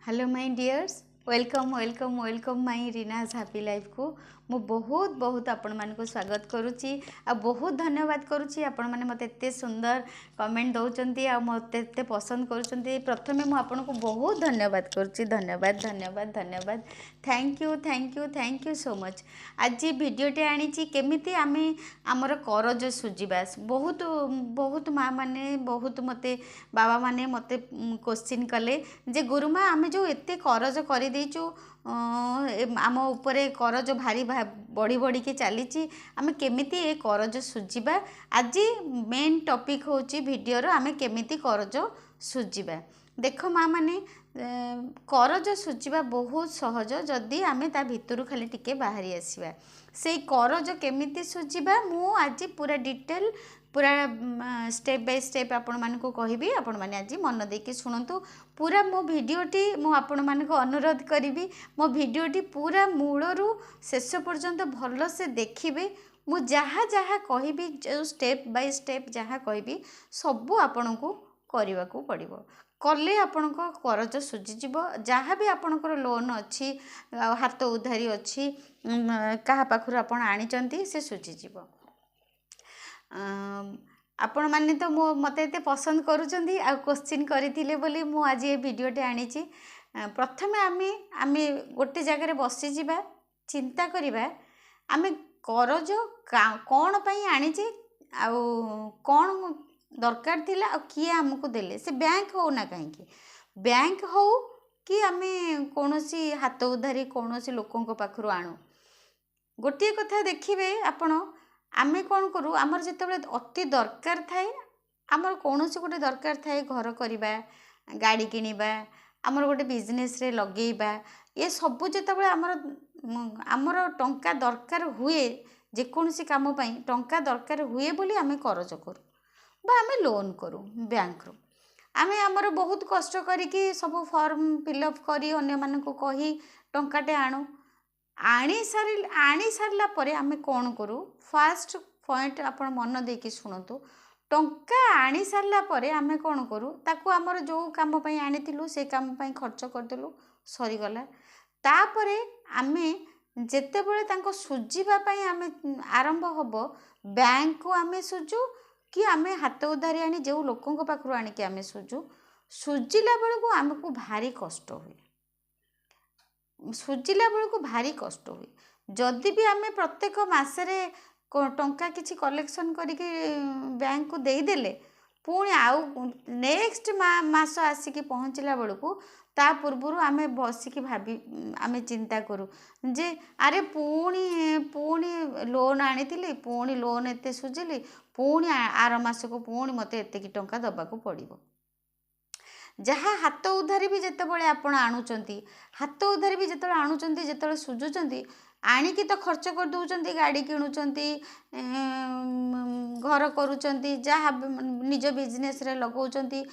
Hello my dears welcome welcome welcome my Reena's happy life को मु बहुत बहुत आपण मानक स्वागत करुच्ची आ बहुत धन्यवाद करुच्ची आपण माने मते एते सुंदर कमेंट दउचंती आ मते एते पसंद करुचंती प्रथमे मु आपण को बहुत धन्यवाद करुच्ची धन्यवाद धन्यवाद धन्यवाद thank you thank you thank you so much आज वीडियोटे आनीची केमिति आमे आमर करज सुजिबा बहुत बहुत माँ माने बहुत मते बाबा माने मते क्वेश्चन कले जे गुरुमा आमे जो एते करज करि देचु आम उपरे करज भारी बढ़ी बढ़ी के चली आमे केमिति ए करज सुझिबा आज मेन टॉपिक होची वीडियो रो आमे केमिति करज सुझिबा देख माँ माने करज सुझिबा बहुत सहज जदि आमे ता भितरु खाली टिके बाहरी आसीबा से करज केमिति सुझिबा मु आज पूरा डिटेल पूरा स्टेप बाय स्टेप आपण मानक कहबी आपण माने आज मन देकी सुनंतु पूरा मो वीडियोटी मु आपण मानक अनुरोध करिवि मो वीडियोटी पूरा मूलरू शेष पर्यंत भल से देखिबे मु जहाँ जहाँ कहबी जो स्टेप बाय स्टेप जहाँ कहबी सबू आपण को करने को पड़ो कले आपण करज सुझीज जहाँ भी आपणकर लोन अच्छी हाथ उधारी अच्छी क्या पाखर आपण आनी से सुझीज आपण माने तो मो मते एते पसंद करूचंदी आ क्वेश्चन करथिले बोली मु आज ये वीडियोटे आनीची प्रथमे आमे गोटे जगह बसी जिबा चिंता करिबा आमे करज कोन पई आनीची आ कोन दरकार थिला आ किए हमको देले से बैंक हो ना कहीं बैंक हो कि आमे कोनोसी हाथ उधारी कोनोसी लोकंको पाखरु आणु गोटे कथा देखिबे आपण आमे कौन करूँ आमर जिते अति दरकार थाए आमर कौन गोटे दरकार थाए घर करवा गाड़ी किणवा आमर गोटे बिजनेस रे लगेइबा ये सबू जिते आमर आमर टंका दरकार हुए जेकोसी काम पाई टंका दरकार हुए बोली आमे करज करूँ बा आमे लोन करूँ बैंक रो आमे आमर बहुत कष्ट करिकी सब फॉर्म फिलअप करी अन्य मानक कही टंकाटे आणु आनी सारला परे आमे कौन करूँ फास्ट पॉइंट आपण मन देकी शुणु टंका आनी सारला परे आमे कौन करूँ ताकू आमर जो काम पई आनीथिलु से काम पई खर्च करदेलु सरीगला तापरे आमे जेते बेले तांको सुझिबा पई आमे आरंभ हबो बैंक को आमे सुझु कि आमे हाथ उधारी आनी जो लोकंको पाखरु आनी कि आमे सुझु सुझिला बेले को आमको भारी कष्ट हुए सुझिला बेल को भारी कष्ट हुए जदि भी आमे प्रत्येक मासरे टंका किछि कलेक्शन करके बैंक को देदेले पुणी आउ नेक्स्ट मास आसिकी पहुँचला बेलू ता पूर्वर आमे बसिकी भाभी आमे चिंता करूँ जे अरे पुणी पुणी लोन आनी पुणी लोन एते सुझिली पुणी आर मास को पुणी मते एते की टंका दबाकू पड़िबो जहाँ हाथ उधारी भी जितेबाला आपण आणुचंती हाथ उधारी भी जिते आणुचंती जिते सुझुचंती आणिकी तो खर्च कर दउचंती गाड़ी किणुचंती घर करूचंती जहाँ निज बिजनेस रे लगौचंती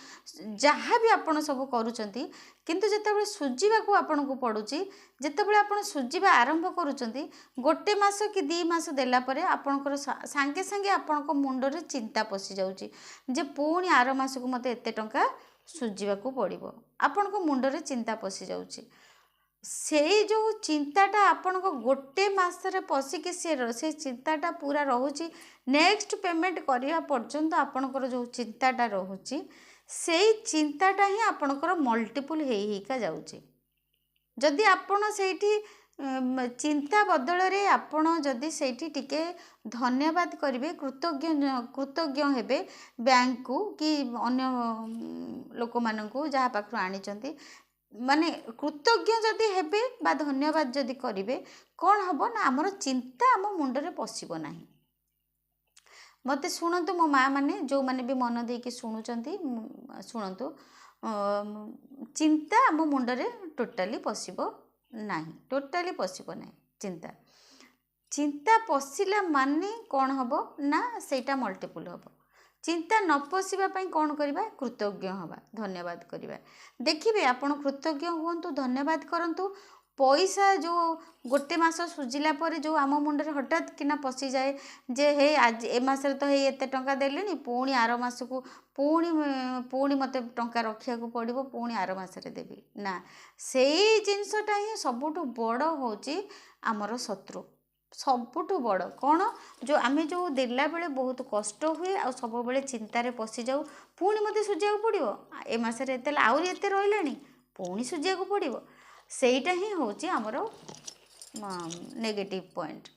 जहाँ भी आपण सब करूचंती किंतु जितेबाला सुझिबा को आपण को पड़ुची जितेबाला आपण सुझिबा आरंभ करूचंती गोटे मास कि 2 मास देला परे आपणकर सांगे सांगे आपण को मुंडो रे चिंता पसी जाउची जे पुणी आर मास को मते एते टंका सुझिबा को पड़िबो आपण को मुंडो रे चिंता पसी जाउची से जो चिंताटा आपण को गोटे मासरे पशिकी से चिंताटा पूरा रहुची नेक्स्ट पेमेंट करिया पर्यंत आपणकर जो चिंताटा रहुची से चिंताटा ही आपणकर मल्टीपल हेका जाउची जदि आपण सेठी चिंता बदल रे आपण जदि सेठी टिके धन्यवाद करिवे कृतज्ञ हेबे बैंक को कि अन्य लोक मानकू जहाँ पाखरु आनीचंती माने कृतज्ञ जदि हेबे बा धन्यवाद जदि करिवे कौन हबो ना हमर चिंता आम मुंडरे पशिबो नाही मते शुणतु मो माँ माने जो माने भी मन देकी शुणुचंती शुणतु चिंता आम मुंडरे टोटाली पशिबो नाही टोटाली पशिबो नाही चिंता चिंता पशिला माने कौन हबो ना सेटा मल्टीपल हबो चिंता न पशिबा पई कौन करिबा कृतज्ञ हवा धन्यवाद करिबा देखिबे आपण कृतज्ञ हुंतु धन्यवाद करंतु पैसा जो गोटे मास सुझिला पर जो आम मुंडे हठात किना पशि जाए जे हे आज ए मासरे तो हे एते टंका देलेनी पुणी आर मास को पुणी मते टंका रखिया को पड़िबो पुणी आर मासरे देबी ना सेई जिनसटा ही सबुठु बड़ होची आमर शत्रु सबुठु बड़ कौन जो आमे जो देला बेले बहुत कष्ट हुए आ सब बेले चिंतारे पशि जाऊ पुणी मते सुझिया को पड़िबो ए मासरे एते आउरी एते रहिलानी पुणी सुझिया को पड़िबो सेईटा ही होची आमर नेगेटिव पॉइंट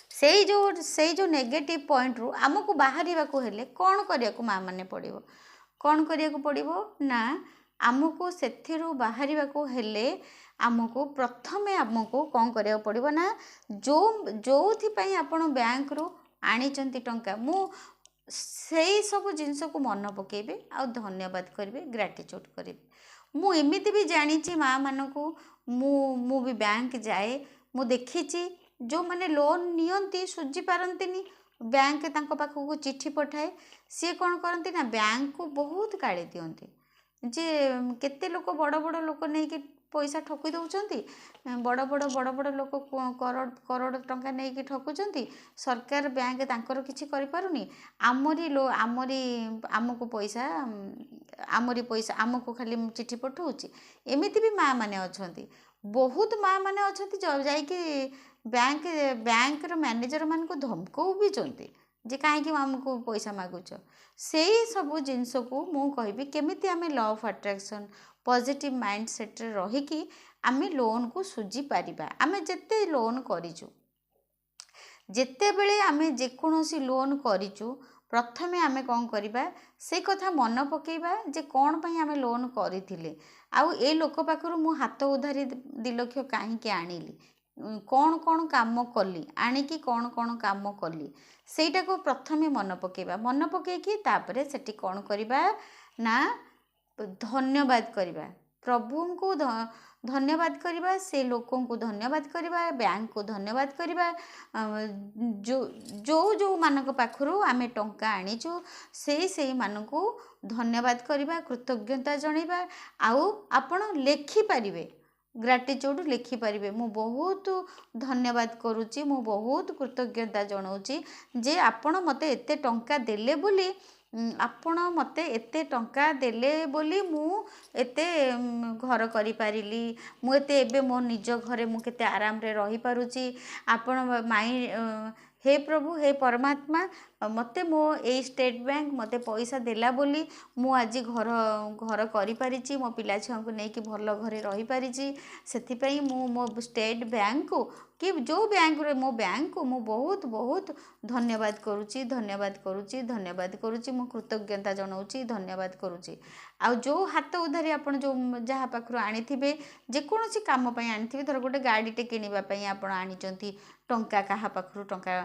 से जो नेगेटिव पॉइंट रु आमको बाहर को हेले कौन करिया को माँ माने पड़िबो कौन करिया को पड़िबो ना आमको सेथिरु बाहर को हेले आमको प्रथमे आमको कौन करिया को पड़िबो ना जो पई आपण बैंक रु आनीचंती टंका मु सेई सब जिनस को मन पकेबे आ धन्यवाद करिवे ग्रेटिट्यूड करिवे मु एमिति भी जानी माँ मानू मु भी बैंक जाए मु देखी जो मैंने लोन नियंती सुझी पारंतिनी बैंक तांको पाखକୁ चिट्ठी पठाए सी कौन करती ना बैंक को बहुत गाड़ी दियंती जे केते लोक बड़ बड़ लोक नहीं कि पैसा ठकी दउचंती बड़ बड़ लोक करोड़ करोड़ टंका नहीं कि ठकुचंती सरकार बैंक तांकर किछि करि पारुनी आमरी आमको पैसा आमको खाली चिट्ठी पठाउची एमिति भी माँ माने अछंती बहुत माँ माने अछंती जाइकी बैंक मैनेजर मान को धमकाऊ भी चलती जे कहीं आमको पैसा मागुच से सब जिनस को मु कहबी केमिति आमे law of attraction positive mindset रे रही आमे लोन को सुझी पारिबा आमे जेते लोन करिचु जेते बेले आमे जेकोसी लोन करिचु प्रथमे आमे कौन करिबा से कथा मन पकेबा जे कौन पई आमे लोन करिथिले आउ ए लोक पाखरु मु हाथ उधारी 2 लाख काहे आनिली कौन कौन काम कली आनिकी कौन कौन काम कली सेटा को प्रथमे मन पकेबा मन पकेकी तापरे सेठी कौन करिबा ना धन्यवाद करिबा प्रभु को धन्यवाद करिबा से लोकों को धन्यवाद करिबा बैंक को धन्यवाद करिबा जो मानक पाखरु आमे टंका आनीचु से मानकु धन्यवाद करिबा कृतज्ञता जणैबा आउ आपण लेखि पारिबे ग्रेटिट्यूड लिखि पारिबे मु बहुत धन्यवाद करूची मु बहुत कृतज्ञता जनाऊची जे आपण मते एते टंका देले बोली आपण मते एते टंका देले बोली मु एते घर करि पारिली मु एते एबे मो निज घरे मु केते आराम रे रही पारुची आपण माई हे प्रभु हे परमात्मा मते मो ए स्टेट बैंक मते पैसा देला बोली मु आज घर करि पारिची मो पिला छुआ को नहीं कि भल घरे रही पारिची सेति पई मु मो स्टेट बैंक को कि जो बैंक रे मो बैंक को मु बहुत बहुत धन्यवाद करूची धन्यवाद करूची मु कृतज्ञता जनाऊची धन्यवाद करूची आ जो हाथ उधारी आपण जो जहाँ पाखरु आनीथिबे जे कोनोसी काम पई आनीथिबे धर गोटे गाड़ी टे किनिबा पई आपण आनीचंती टंका कहा पाखरु टंका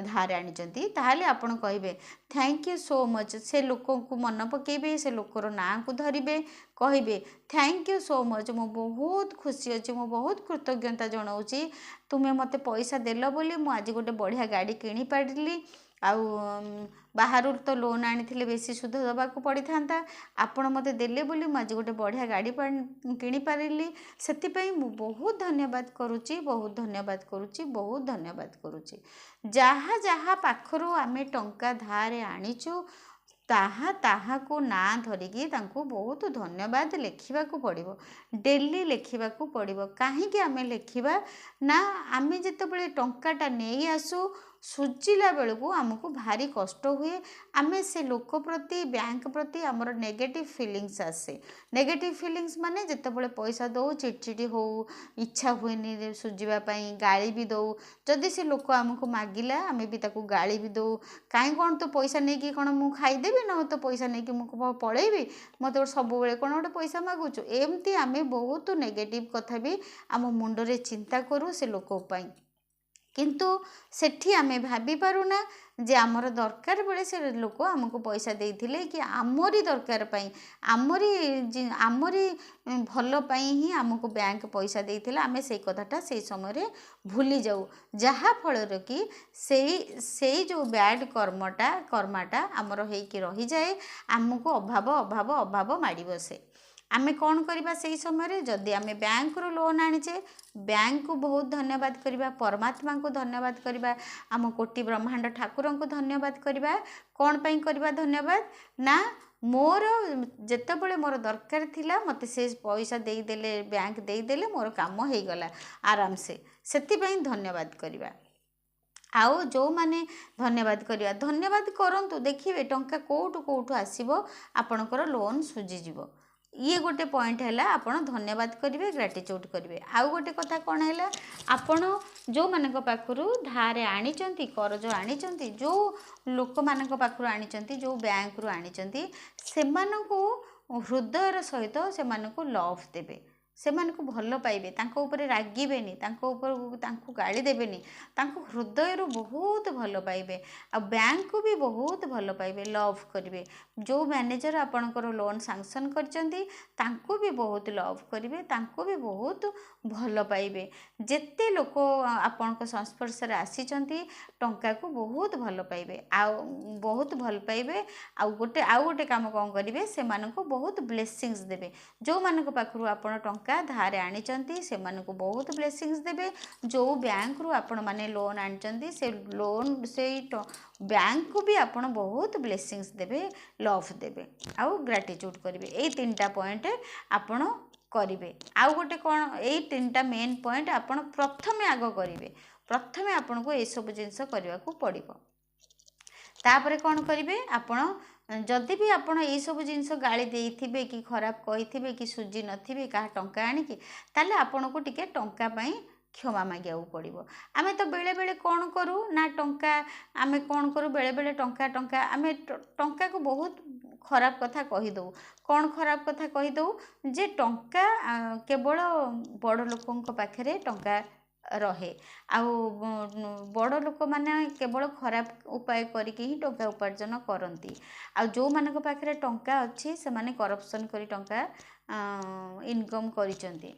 धार आनीचंती ताहाले आपण कहिबे थैंक यू सो मच से लोक को मन पकेबे से लोकर ना को धरिबे कहिबे थैंक यू सो मच मु बहुत खुशी अछि मु बहुत कृतज्ञता जनाऊची तुमे मते पैसा देल बोली मु आज गोटे बढ़िया गाड़ी किनी पारिली आउ बाहर तो लोन आनी बेसी सुध दबा को पड़ी था आपण मते देले बोली मु आज गोटे बढ़िया गाड़ी किनी पारिली सेति मु बहुत धन्यवाद करूची बहुत धन्यवाद करूची बहुत धन्यवाद करूची जहाँ जहाँ पाखरु आमे टंका धारे आनीचु ताहा को ना धरिकी तांको बहुत धन्यवाद लेखिबा को पड़िबो डेली लेखिबा को पड़िबो काहे कि आमे लेखिबा ना आमे जेतेबेले टंकाटा नेई आसु सुझिला बेलू आमको भारी कष्ट हुए आमे से लोक प्रति बैंक प्रति आमर नेगेटिव फीलिंग्स आसे नेगेटिव फीलिंग्स माने जेतेबेले पैसा दो चिड़चिड़ी हो इच्छा हुए सुझिबा पई गाली भी दो जदि से लोक आमको मागिला आमे भी ताको गाली भी दो काई कोन तो पैसा नहीं कि कोन मु खाई देबी न तो पैसा नहीं कि मु पळेबी मते सब बेले कोन गोटे पैसा मागुछु एमती आमे बहुत नेगेटिव कथा भी आम मुंडरे चिंता करू से लोक पई किंतु सेठी आमे भाभी पारुना जे आमर दरकार बेले से लोक आमको पैसा देइथिले कि आमरी दरकार पई आमरी भल पई ही आमको बैंक पैसा देइथिला आमे सेई कथाटा सेई समय रे भूली जाऊ जहा फल रे कि सेई जो बैड कर्माटा आमर हेई कि रही जाए आमको अभाव माड़ी बसे आमे कौन करवा से समय जदि आमे बैंक रू लोन आनीचे बैंक को बहुत धन्यवाद करवा, परमात्मा को धन्यवाद करवा, आम कोटि ब्रह्मांड ठाकुर को धन्यवाद करवा। कौन पाई करवा धन्यवाद ना मोर जेतेबेले मोर दरकार थिला मते से पैसा देदेले बैंक देदेले मोर काम हो गला आराम से धन्यवाद करवा। आउ जो माने धन्यवाद करवा धन्यवाद करंतु देखिए टंका कोठू कोठू आसीबो आपणकर लोन सुझीजिवो। ये गोटे पॉइंट है आपण धन्यवाद करेंगे, ग्रेटिट्यूड करेंगे। आउ गोटे कथा कौन है आपण जो मानक पाखरु धार आनी करज आनी जो लोक मानक पाखरु आनी जो बैंक रु आनी से हृदयर सहित से लव देवे, से भल पाइबे, तांको ऊपर रागिबेनी, तांको ऊपर तांको गाली देबेनी, तांको हृदय बहुत भल पाइबे। आ बैंक को भी बहुत भल पाइबे, लव करेंगे। जो मैनेजर आपणकर लोन सैंक्शन करचंती तांको भी बहुत लव करेंगे, तांको भी बहुत भल पाइबे। जेते लोक आपणक संस्पर्श रे आसीचंती टंका को बहुत भल पाइबे, आ बहुत भल पाइबे। आ गोटे काम कौन करेंगे से मानको बहुत ब्लेसिंग्स देबे। जो मानक पाखरु आपण टंका धारे आनी से मानको बहुत ब्लेसिंग्स देबे। जो बैंक रु आपण माने लोन आनी से लोन से बैंक को भी आपण बहुत ब्लेसिंग्स देबे, लव देबे, आउ ग्रेटिट्यूड करेंगे। ये तीनटा पॉइंट आपण करेंगे। आउ गोटे कौन ये तीनटा मेन पॉइंट आपण प्रथमे आग करेंगे। प्रथमे आपण को ये सब जिनस करने को पड़ो। तापर कौन करेंगे आपण जदि भी आपण ये सब जिनस गाली देइथिबे कि खराब कहिथिबे कि सुझी नथिबे का टंका आनिकी ताले आपण को टिके टंका पई क्षमा मांगिया पड़ो। आमे तो बेले बेले कौन करूँ ना टंका आमे कौन करूँ बेले बेले टंका टंका आमे टंका को बहुत खराब कथा कहीदे। कौन खराब कथा कहीदे जे टंका केवल बड़ लोकों पाखे टंका रहे, आउ बड़ लोक मैंने केवल खराब उपाय करके ही टंका उपार्जन करती। आ जो मानक पाखे टंका अच्छी से माने करप्शन करी टंका इनकम करिसेंती।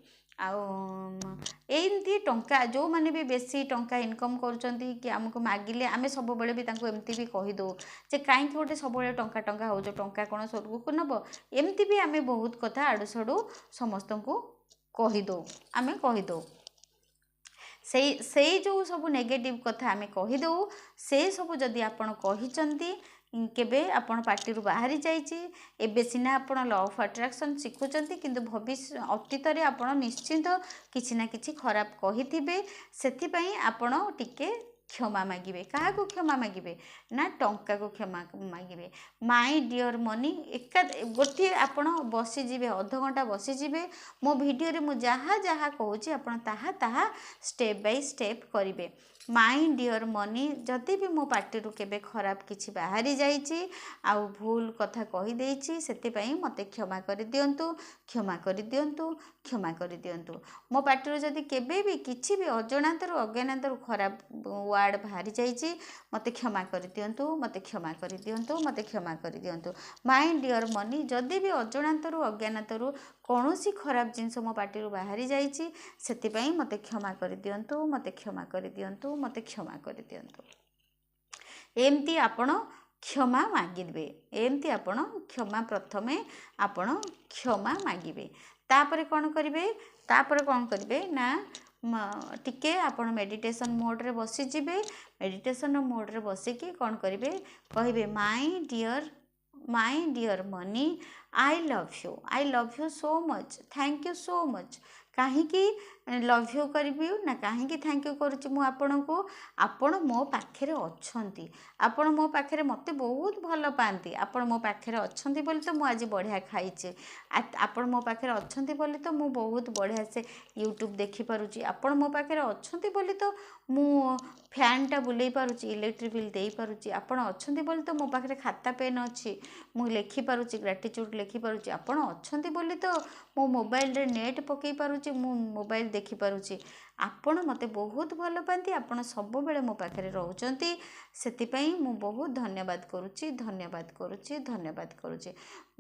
एमती टंका जो माने भी बेसी टंका इनकम करुँच कि आमको मागिले आमे सब बेले भी तांको एमती भी कहीदे जे कहीं गोटे सब टंका टंका हो टंका कौन स्वर्ग को नब, एमती भी आमे बहुत कथा आड़ू साड़ू समस्त को कहीदे। आमे कहीदे से जो सब नेगेटिव कथा आमे कहीदे से सब जदि आपण कहिचंती केबे आपण पार्टी रू बाहरी जाइए। एबे सिना आपण लॉ ऑफ अट्रैक्शन शिखुचंती किंतु भविष्य अतीत रे आपण निश्चिंत किछि ना किछि खराब कहिथिबे। सेथि पई आपण टिके क्षमा मागिबे। क्या को क्षमा मागिबे ना टंका को क्षमा मागिबे। माय डियर मनी एका गोटे आपण बसीजे अध घंटा बसीजे मो भिडियो रे मु जहाँ जहाँ कहूँ आपण ताहा ताहा स्टेप बाय स्टेप करेंगे। माय डियर मनी जदि भी मो पार्टी केबे खराब किछि बाहरी जाइछि आउ भूल कथा कहि देइछि सेतिपई मते क्षमा कर दियंतु, क्षमा कर दियंतु, क्षमा कर दियंतु। मो पार्टी जदि केबे भी किछि भी अजणांतरु अज्ञानांतरु खराब वार्ड बाहरी जाइछि मते क्षमा कर दियंतु, मते क्षमा कर दियंतु, मते क्षमा कर दियंतु। माय डियर मनी जदि भी अजणांतरु अज्ञानांतरु कौनसी खराब जिनस मो पार्टी बाहरी जाइछि सेतिपई मते क्षमा कर दियंतु, मते क्षमा कर दियंतु, मते क्षमा कर दियंतु। एमती आपण क्षमा मागिबे। एमती आपण क्षमा प्रथमे आपण क्षमा मागिबे। तापरे कौन करिवे, तापरे कौन करिवे ना टिके आपण मेडिटेशन मोड रे बसी जिबे। मेडिटेशन मोड रे बसिकी कौन करिवे कहिबे my dear Mani I love you so much, thank you so much. कहीं लव यू करी ना कहीं थैंक यू करुच्ची मु आपण को आपण मो पाखे अच्छी, आपण मो पाखे मत बहुत भल पाती, आपण मो पाखे अच्छी बोली तो मुझे आज बढ़िया खाइचे, आपण मो पाखे अच्छी बोली तो मु बहुत बढ़िया से यूट्यूब देखिपारुची, आपण मो पाखे अच्छी बोली तो मु फैनटा बुले पारुची, इलेक्ट्रिक बिल दे पारुची, आपण अच्छी बोली तो मो पाखे खाता पेन अच्छी मु लिखिपारुची, ग्रेटिट्यूड लिखिपारुची, आपण अच्छी बोली तो मो मोबाइल रे नेट पकई पारुची, मु मोबाइल देखि पारुची। आपण मते बहुत भल पाती, आपण सब बेले मो पाखे रहउचंती, सेतिपई मु बहुत धन्यवाद करुची, धन्यवाद करुची, धन्यवाद करुची।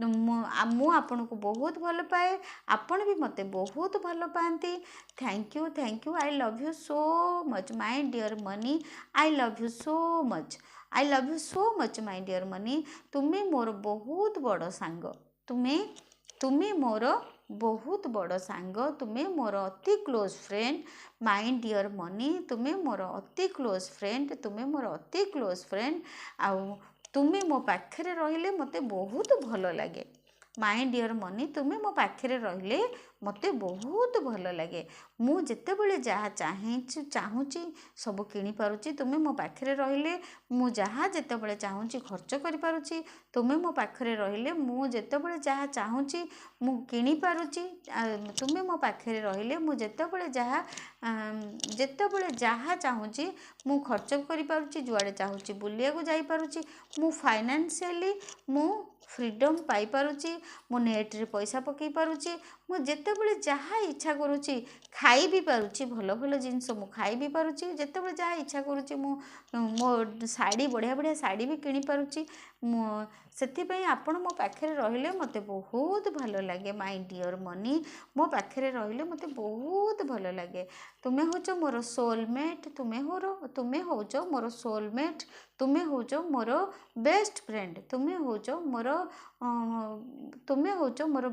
मु आपण को बहुत भल पाए, आपण भी मते बहुत भल पाती। Thank you I love you so much my dear Mani, I love you so much, I love you so much my dear Mani. तुम्हें मोर बहुत बड़ सांग, तुम्हें तुम्हें मोर बहुत बड़ सांग, तुम्हें मोर अति close friend, my dear Mani, तुम्हें मोर अति क्लोज फ्रेंड, तुम्हें मोर अति क्लोज फ्रेंड, आउ तुम्हें मो पाखरे रहिले मते बहुत भल लगे। माय डियर मनी, तुम्हें मो पाखरे रहिले मते बहुत भल लगे। मु जेतेबेले जहाँ चाहूँची सब किनी पारुची, तुम्हें मो पाखरे रहिले मु जहाँ जेतेबेले चाहूँची खर्च करि पारुची, तुम्हें मो पाखरे रहिले मु जेतेबेले जहाँ चाहूँची मु किनी पारुची, तुम्हें मो पाखरे रहिले मु जेतेबेले जहाँ चाहूँची मु खर्च करि पारुची, जुआड़े चाहूँची बुलिया को जाई पारुची, मु फाइनेंशियली मु फ्रीडम पाई पारुची, मु नेट रे पैसा पकई पारुची, मु जेतेबेले जहाँ इच्छा करूची खाई भी पारुची, भल भल जिनस मु खाई भी पारुची, जेतेबेले जहाँ इच्छा करूची मु मो साड़ी बढ़िया बढ़िया साड़ी भी किनी पारुची। ସେଥିପାଇଁ ଆପଣ ମୋ ପାଖରେ ରହିଲେ ମୋତେ ବହୁତ ଭଲ ଲାଗେ। ମାଇ ଡିଅର୍ ମନି, ମୋ ପାଖରେ ରହିଲେ ମୋତେ ବହୁତ ଭଲ ଲାଗେ। ତୁମେ ହେଉଛ ମୋର ସୋଲମେଟ୍, ତୁମେ ହେଉଛ ମୋର ସୋଲମେଟ୍, ତୁମେ ହେଉଛ ମୋର ବେଷ୍ଟ ଫ୍ରେଣ୍ଡ, ତୁମେ ହେଉଛ ମୋର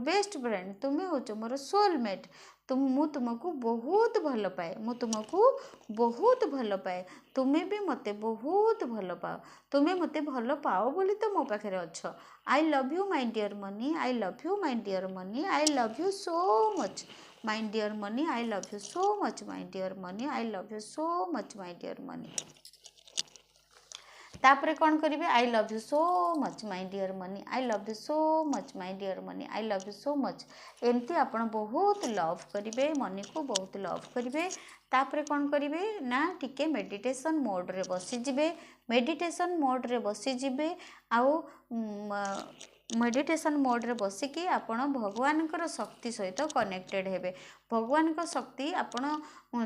ବେଷ୍ଟ ଫ୍ରେଣ୍ଡ, ତୁମେ ହେଉଛ ମୋର ସୋଲମେଟ୍। ମୁଁ ତୁମକୁ ବହୁତ ଭଲ ପାଏ, ମୁଁ ତୁମକୁ ବହୁତ ଭଲ ପାଏ, ତୁମେ ବି ମୋତେ ବହୁତ ଭଲ ପାଅ, ତୁମେ ମୋତେ ଭଲ ପାଅ ବୋଲି ତ ମୋ ପାଖରେ ଅଛ। I love you my dear Mani, I love you my dear Mani, I love you so much my dear Mani, I love you so much my dear Mani, I love you so much my dear Mani. तापरे कौन करेंगे, I love you so much my dear Mani, I love you so much my dear Mani, I love you so much. एमती आपण बहुत love करेंगे, money को बहुत love करेंगे। तापरे कौन करेंगे ना टिके मेडिटेशन मोड रे बसीजे, मेडिटेशन मोड रे बसीजे, आउ मेडिटेशन मोड रे बसिकी आपण भगवान शक्ति सहित कनेक्टेड हेबे। भगवान को शक्ति आपण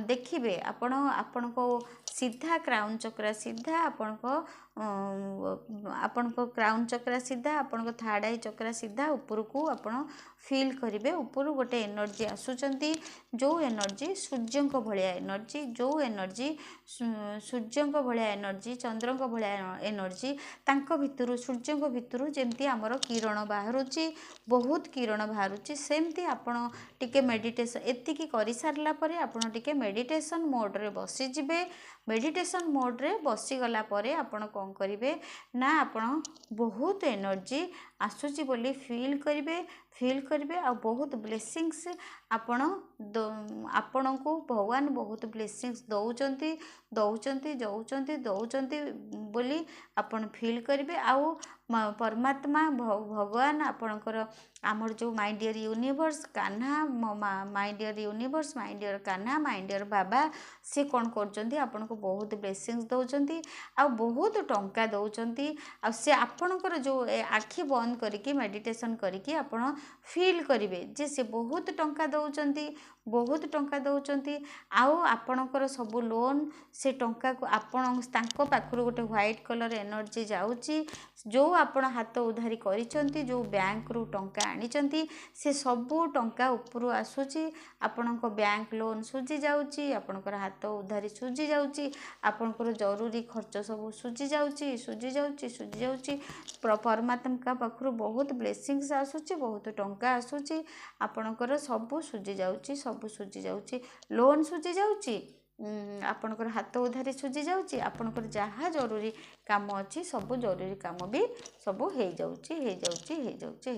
देखिए, आपण को सीधा क्राउन चक्रा सीधा आपण को क्राउन चक्रा सीधा आपण को थर्ड आई चक्रा सीधा ऊपर को आपण फील करेंगे। ऊपर गोटे एनर्जी आसुचंती, जो एनर्जी सूर्य को भलिया एनर्जी, जो एनर्जी सूर्य को भलिया एनर्जी, चंद्र को भलिया एनर्जी, तांको भितरु सूर्य को भितरु जेमती आमर किरण बाहरुची, बहुत किरण बाहरुची, सेमती आपण टिके मेडिटेशन एतिकी करि सारला परे आपण टिके मेडिटेशन मोड रे बसी जिवे। मेडिटेशन मोड रे बसी गला परे आपण कोन करिवे ना आपण बहुत एनर्जी आसुची बोली फील करिवे आ बहुत ब्लेसिंग्स आपण को भगवान बहुत ब्लेसिंग्स दौचंती बोली आपण फील करिवे। आउ परमात्मा भगवान आपणकर आमर जो my dear universe Kanha, my dear universe, my dear Kanha, my dear Baba, से कौन करचंती आपण को बहुत ब्लेसिंग्स दौचंती, आ बहुत टंका दौचंती। आ से आपणकर जो आखि बंद करके मेडिटेशन करके आपण फील करिवे जे से बहुत टंका दौचंती, बहुत टंका दौचंती। आउ आपणकर सब लोन से टंका को आपण तांको पाखरु गोटे व्हाइट कलर एनर्जी जाउची, जो आपण हाथ उधारी करिसंती, जो बैंक रु टंका आनिचंती, से सबू टंका ऊपर आसुची, आपणको बैंक लोन सुझी जाउची, आपणकर हाथ उधारी सुझी जाउची, आपणकर जरूरी खर्च सब सुझी जाउची। परमात्मा पाखरु बहुत ब्लेसिंग्स आसुची, बहुत टंका आसुची, आपणकर सबू सुझी जाउची, लोन सुझी जाउची, आपणकर हाथ उधारी सुझी जाउची, आपणकर जहाँ जरूरी काम अच्छी सब जरूरी काम भी सब हो जाउची।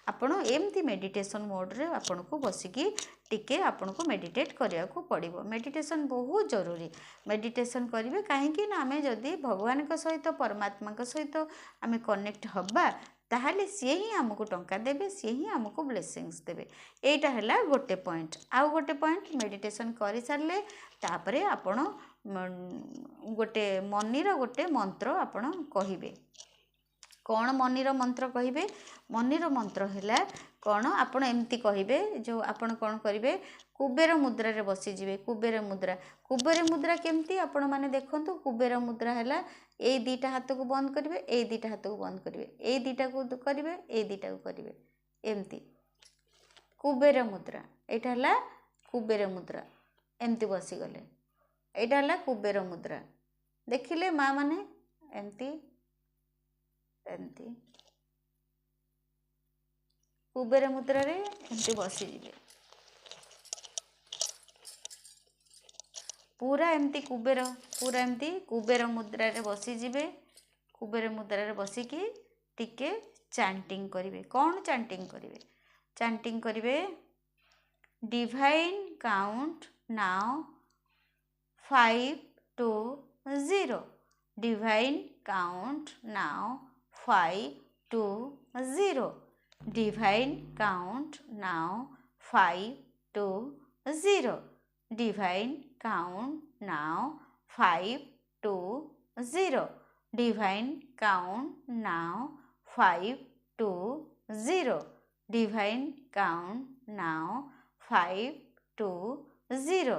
आपण एमती मेडिटेशन मोड रे आपण को बसिकी टिके आपण को मेडिटेट करिया को पड़िबो। मेडिटेशन बहुत जरूरी, मेडिटेशन करिवे काहेकि ना आमे जदी भगवान का सहित परमात्मा का सहित आमे कनेक्ट हबा ताहले सी ही आमको टंका देवे, सी ही आमको ब्लेसिंग्स देवे। एटा हैला गोटे पॉइंट। आउ गोटे पॉइंट मेडिटेशन करि सारले तापरे आपण गोटे मनीर गोटे मंत्र आपण कहिबे। कौन मनीर मंत्र कहिबे? मनीर मंत्र हैला कौन आपण एमती कहिबे, जो आपण कौन करिवे कुबेर मुद्रा रे बसी जिवे। कुबेर मुद्रा केमती आपण माने देखंतु। कुबेर मुद्रा हैला ए दीटा हाथ को बंद करिवे, ए दीटा हाथ को बंद करिवे, ए दीटा को करिवे, ए दीटा को करिवे, एमती कुबेर मुद्रा। एटा हैला कुबेर मुद्रा, एमती बसी गले एटा हैला कुबेर मुद्रा। देखिले माँ माने एमती एमती कुबेर मुद्रा रे एमती बसी जिवे पूरा एमती कुबेर मुद्रा रे बसी जिवे कुबेर मुद्रा रे बसिकी टिके चैंटिंग करिवे कौन चैंटिंग करिवे divine count now 5 to 0 divine count now 5 to 0 divine count now 5 to 0 divine count now 5 to 0 divine count now 5 to 0 divine count now 5 to 0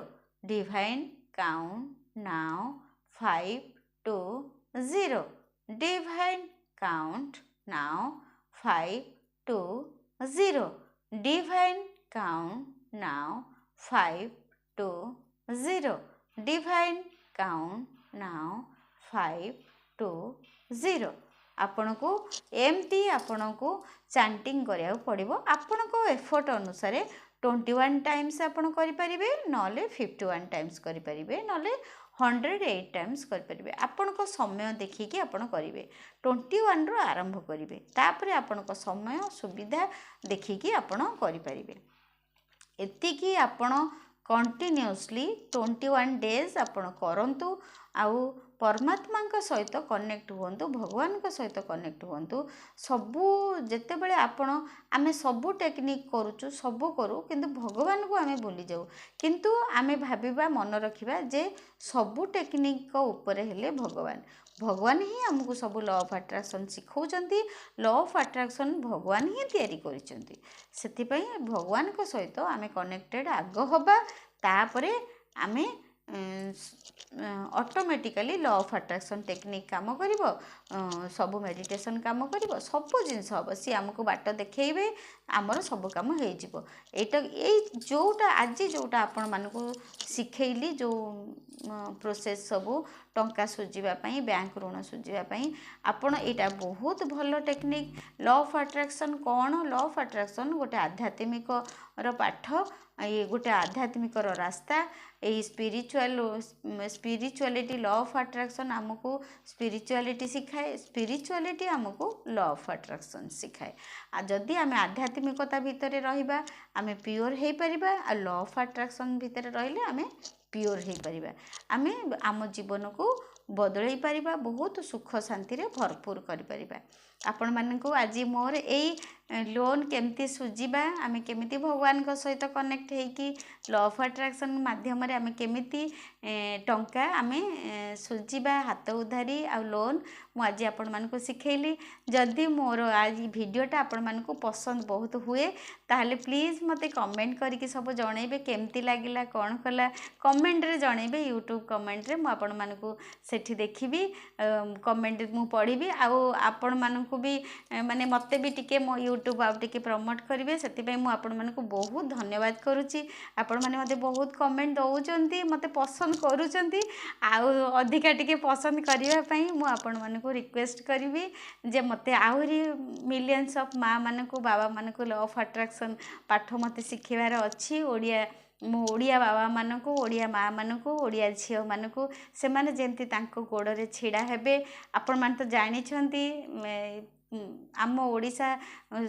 divine count now 5 to 0 divine count now 5 to 0 divine count now 5 to 0 divine count now 5 to 0 आपण को एमती आपण को chanting करिया पड़िबो आपण को effort अनुसार 21 times आपण करि परिबे नले 51 टाइम्स करि परिबे नले 108 टाइम्स करि परिबे आपण को समय देखि कि आपण करिवे 21 रो आरंभ करिवे तापरे आपण को समय सुविधा देखि कि आपण करि परिबे एति कि आपण कंटिन्यूअसली 21 डेज आपण करंतु आउ परमात्मा सहित कनेक्ट हुंतु भगवान सहित कनेक्ट हुंतु सबु जेते बेले आपण आमे सबु टेक्निक करूचु सबु करू किंतु भगवान को आमे भूली जाऊ किंतु आमे भाबिबा मन रखिबा जे सबु टेक्निक को ऊपर हेले भगवान ही हमको सब लॉ ऑफ अट्रैक्शन सिखाउचंती लॉ ऑफ अट्रैक्शन भगवान ही तैयारी करिसंती सेति पई भगवान को सहित आमे कनेक्टेड आग होबा तापरे आमे automatically law of attraction technique काम करिवो सब मेडिटेशन काम करिवो सब जिंस हम सी आमको बाट देखैबे आमर सब काम हो जिवो एटा ए जोटा आज जोटा आपण मानको सिखैली जो प्रोसेस सब टंका सुझिबा पई बैंक ऋण सुझिबा पई आपण एटा बहुत भलो टेक्निक लॉ ऑफ अट्रैक्शन कोन लॉ ऑफ अट्रैक्शन गोटे आध्यात्मिक रो पाठ ये गोटे आध्यात्मिक रो रास्ता ए स्पिरिचुअलिटी लॉ ऑफ अट्रैक्शन आमको स्पिरिचुअलिटी सिखाए स्पिरिचुअलिटी आमको लॉ ऑफ अट्रैक्शन सिखाए आ जदि आमे आध्यात्मिकता भितर रहिबा आमे प्योर हे परिबा आ लॉ ऑफ अट्रैक्शन भितर रहिले आमे प्योर हे परिबा आमे आम जीवन को बदलई परिबा बहुत सुख शांति रे भरपूर करि परिबा आपण मानन को आज मोर एई लोन केमती सुझिबा आमे केमिति भगवान को सहित कनेक्ट हे कि लॉ ऑफ अट्रैक्शन माध्यम रे आमे केमिति टंका आमे सुझिबा हाथ उधारी आ लोन मु आज आपण मान को सिखैली जदि मोर आज वीडियोटा आपण मान को पसंद बहुत हुए ताहले प्लीज मते कमेंट करके सब जणैबे केमती लागिला कोन कला कमेंट रे जणैबे यूट्यूब कमेंट रे मु आपण मान को सेठी देखिबी कमेंट मु पढिबी आ आपण मान को भी माने मते भी टिके मो यूट्यूब आउ टिके प्रमोट करिवे सेति पई मु आपण मान को बहुत धन्यवाद करूची आपण माने मते बहुत कमेंट दउचंती मते पसंद करूचंती आ अधिका टिके पसंद करिवा पई मु आपण मान को रिक्वेस्ट करिवि जे मते आहुरी मिलियंस ऑफ माँ मान को बाबा मान को लॉ ऑफ अट्रैक्शन पाठ मते सिखिबार अछि ओडिया मो ओडिया बाबा मान को ओडिया माँ मान को ओडिया झियो मान को से माने जेंती तांको गोड़े छिड़ा हेबे आपण मान तो जानि छंती आम ओडिशा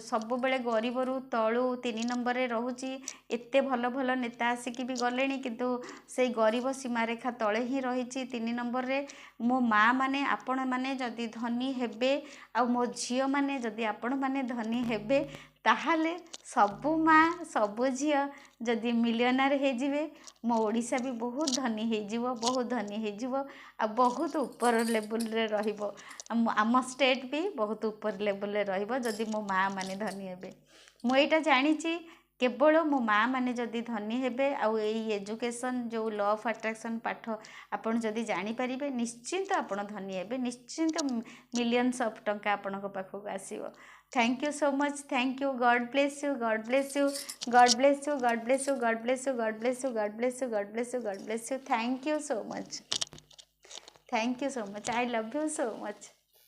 सब बेले गरीब रु तळु 3 नंबर रे रहूची एते भल भल नेता आसिकी भी गलेनी किंतु से गरीब सीमा रेखा तळे ही रहिची 3 नंबर रे मो माँ माने आपण माने जदि धनी हेबे आ मो झियो माने जदि आपण माने धनी हेबे ताहाले सबु माँ सबु झियो जदि मिलियनर हे जिवे मो ओडिशा भी बहुत धनी हे जिवो बहुत धनी हे जिवो आ बहुत ऊपर लेवल रे रहिबो आम स्टेट भी बहुत ऊपर लेवल रे रहिबो जदि मो माँ माने धनी हेबे मु एटा जानिची केवल मो माँ माने जदि धनी हेबे आउ एई एजुकेशन जो लॉ ऑफ अट्रैक्शन पाठ आपण जदि जानि परिबे निश्चिंत आपण धनी हेबे निश्चिंत मिलियंस ऑफ टंका आपण को पाखो आसीबो Thank you so much. Thank you. God bless you. God bless you. God bless you. God bless you. God bless you. God bless you. God bless you. God bless you. God bless you. Thank you so much. Thank you so much. I love you so much.